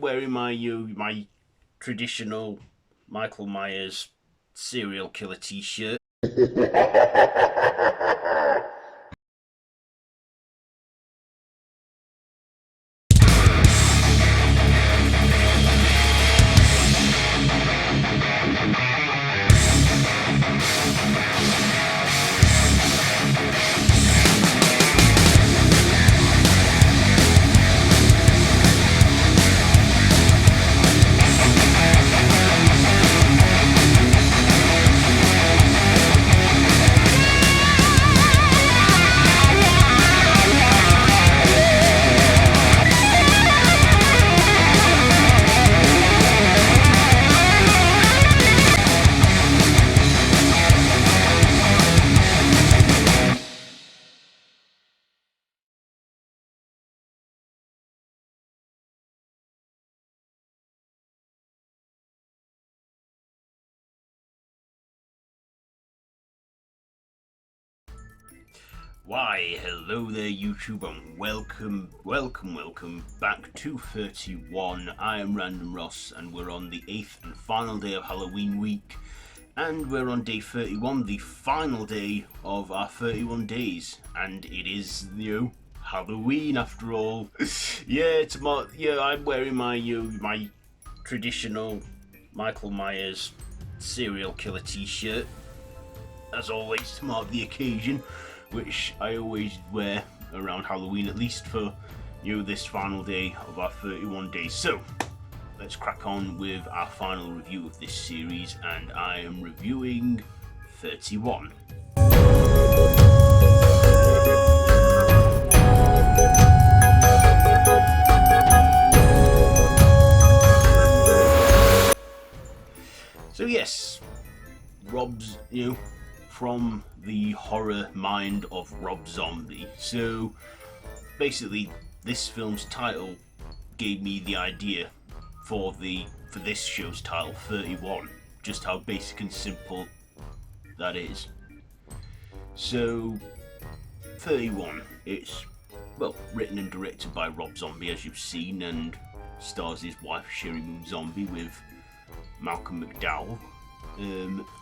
wearing my traditional Michael Myers serial killer t-shirt. Why, hello there YouTube, and welcome back to 31. I am Random Ross, and we're on the 8th and final day of Halloween week, and we're on day 31, the final day of our 31 days, and it is, Halloween after all. I'm wearing my traditional Michael Myers serial killer t-shirt, as always, to mark the occasion, which I always wear around Halloween, at least for this final day of our 31 days. So let's crack on with our final review of this series, and I am reviewing 31. So yes, Rob's, from the horror mind of Rob Zombie. So basically, this film's title gave me the idea for this show's title, 31. Just how basic and simple that is. So 31, it's written and directed by Rob Zombie, as you've seen, and stars his wife Sheri Moon Zombie with Malcolm McDowell.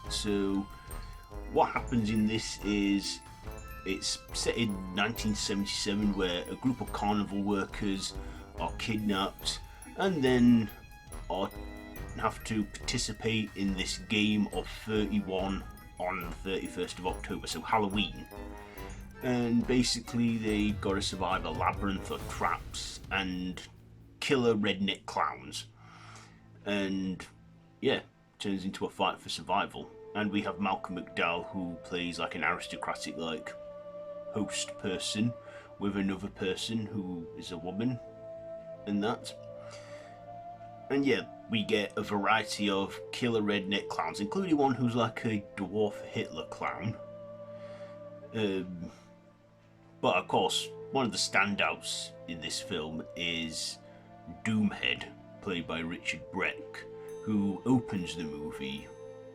So what happens in this is it's set in 1977, where a group of carnival workers are kidnapped and then have to participate in this game of 31 on the 31st of October, so Halloween. And basically they gotta survive a labyrinth of traps and killer redneck clowns. And turns into a fight for survival. And we have Malcolm McDowell, who plays like an aristocratic host person with another person who is a woman and that. And we get a variety of killer redneck clowns, including one who's like a dwarf Hitler clown. But of course, one of the standouts in this film is Doomhead, played by Richard Brake, who opens the movie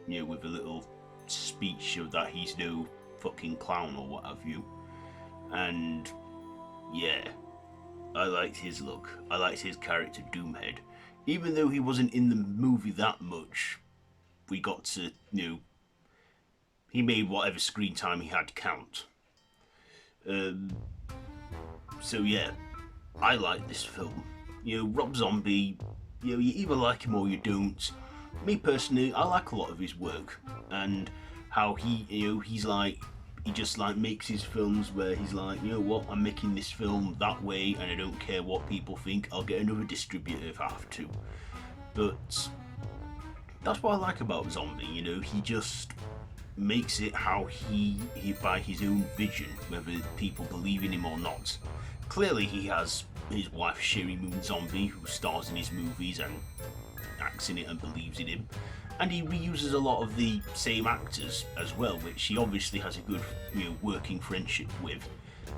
with a little speech of that he's no fucking clown or what have you. And I liked his look. I liked his character Doomhead. Even though he wasn't in the movie that much, we got to, he made whatever screen time he had count. I like this film. Rob Zombie, you either like him or you don't. Me personally, I like a lot of his work, and how he just makes his films where he's like, I'm making this film that way, and I don't care what people think. I'll get another distributor if I have to. But that's what I like about Zombie. He just makes it how he by his own vision, whether people believe in him or not. Clearly, he has his wife Sheri Moon Zombie, who stars in his movies and acts in it and believes in him, and he reuses a lot of the same actors as well, which he obviously has a good working friendship with,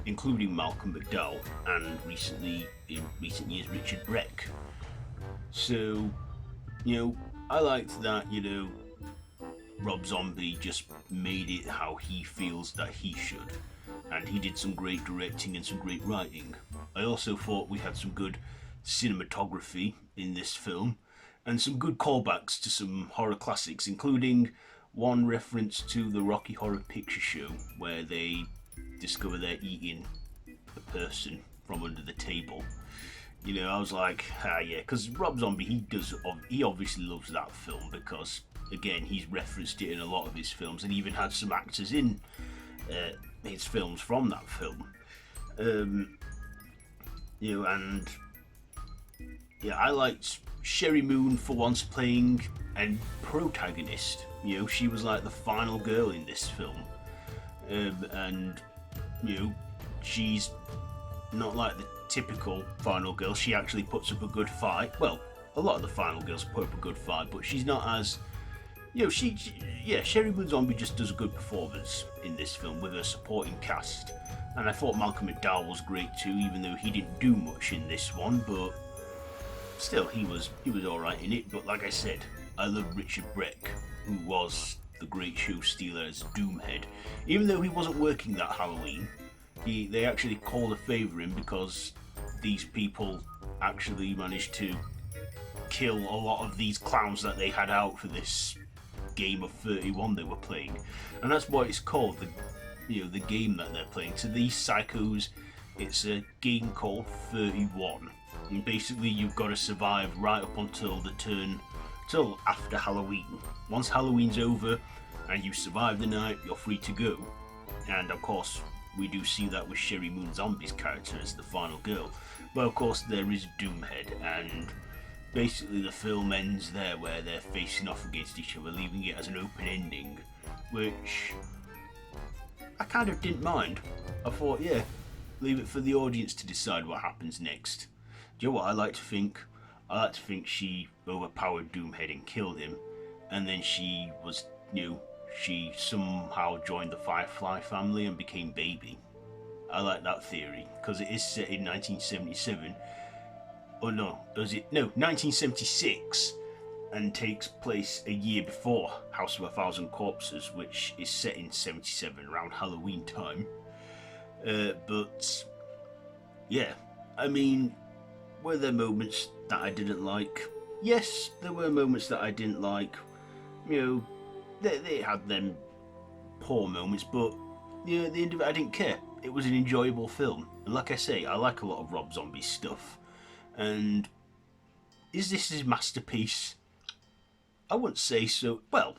including Malcolm McDowell and in recent years Richard Brake. So I liked that Rob Zombie just made it how he feels that he should, and he did some great directing and some great writing. I also thought we had some good cinematography in this film, and some good callbacks to some horror classics, including one reference to the Rocky Horror Picture Show, where they discover they're eating a person from under the table. You know, I was like, yeah, because Rob Zombie, he obviously loves that film because, again, he's referenced it in a lot of his films, and even had some actors in his films from that film. You know, and yeah, I liked Sheri Moon for once playing a protagonist. You know, she was like the final girl in this film, and you know, she's not like the typical final girl. She actually puts up a good fight. Well, a lot of the final girls put up a good fight, but she's not as, you know, yeah, Sheri Moon Zombie just does a good performance in this film with her supporting cast. And I thought Malcolm McDowell was great too, even though he didn't do much in this one, but still, he was alright in it. But like I said, I love Richard Brake, who was the great show stealer as Doomhead. Even though he wasn't working that Halloween, they actually called a favour in because these people actually managed to kill a lot of these clowns that they had out for this game of 31 they were playing, and that's why it's called the game that they're playing. To these psychos, it's a game called 31, and basically you've got to survive right up until till after Halloween. Once Halloween's over and you survive the night, you're free to go. And of course, we do see that with Sheri Moon Zombie's character as the final girl. But of course, there is Doomhead, and basically the film ends there where they're facing off against each other, leaving it as an open ending, which I kind of didn't mind. I thought, yeah, leave it for the audience to decide what happens next. Do you know what I like to think? I like to think she overpowered Doomhead and killed him, and then she was, she somehow joined the Firefly family and became Baby. I like that theory, because it is set in 1977. Oh no, 1976, and takes place a year before House of a Thousand Corpses, which is set in 77, around Halloween time. But yeah, I mean, were there moments that I didn't like? Yes, there were moments that I didn't like. They had them poor moments, but at the end of it, I didn't care. It was an enjoyable film, and like I say, I like a lot of Rob Zombie's stuff. And is this his masterpiece? I wouldn't say so. Well,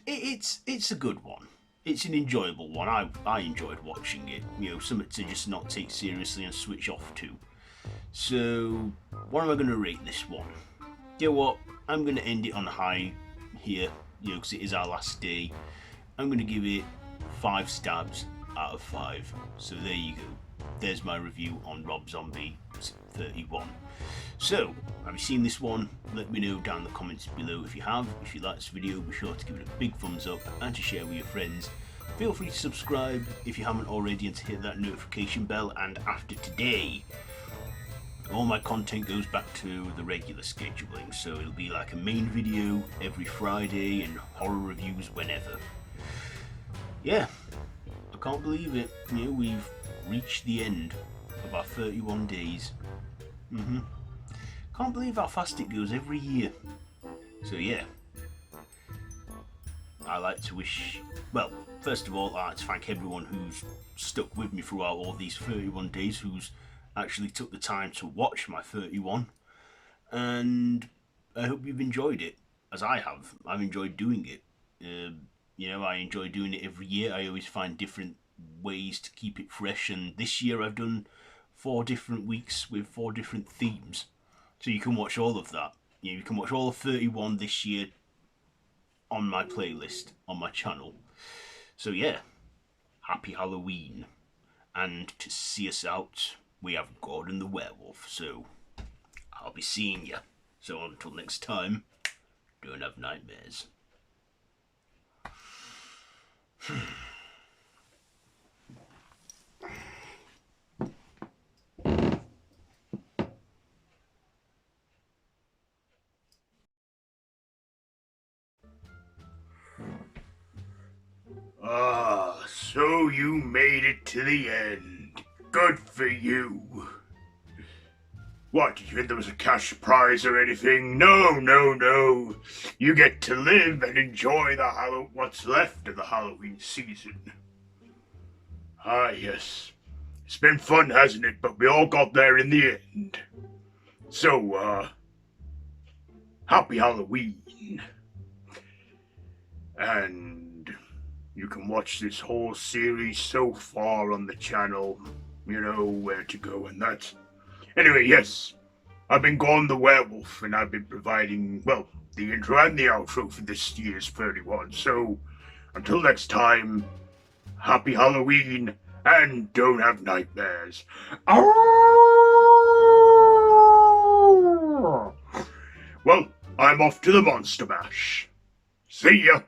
it's a good one. It's an enjoyable one. I enjoyed watching it. Something to just not take seriously and switch off to. So, what am I going to rate this one? You know what? I'm going to end it on high here, because it is our last day. I'm going to give it 5 stabs out of 5. So there you go. There's my review on Rob Zombie 31. So, have you seen this one? Let me know down in the comments below if you have. If you like this video, be sure to give it a big thumbs up and to share with your friends. Feel free to subscribe if you haven't already and to hit that notification bell. And after today, all my content goes back to the regular scheduling. So it'll be like a main video every Friday and horror reviews whenever. Yeah, I can't believe it. We've reached the end of our 31 days. Can't believe how fast it goes every year. So yeah, I like to wish, well, first of all, I like to thank everyone who's stuck with me throughout all these 31 days, who's actually took the time to watch my 31, and I hope you've enjoyed it, as I have. I've enjoyed doing it. I enjoy doing it every year. I always find different ways to keep it fresh, and this year I've done 4 different weeks with 4 different themes. So you can watch all of that. You can watch all of 31 this year on my playlist, on my channel. So yeah, happy Halloween. And to see us out, we have Gordon the Werewolf. So I'll be seeing you. So until next time, don't have nightmares. So you made it to the end. Good for you. What, did you think there was a cash prize or anything? No. You get to live and enjoy what's left of the Halloween season. Ah, yes. It's been fun, hasn't it? But we all got there in the end. So, happy Halloween. And you can watch this whole series so far on the channel. You know where to go and that. Anyway, yes. I've been Gone the Werewolf, and I've been providing, well, the intro and the outro for this year's 31. So, until next time, happy Halloween, and don't have nightmares. Well, I'm off to the Monster Mash. See ya!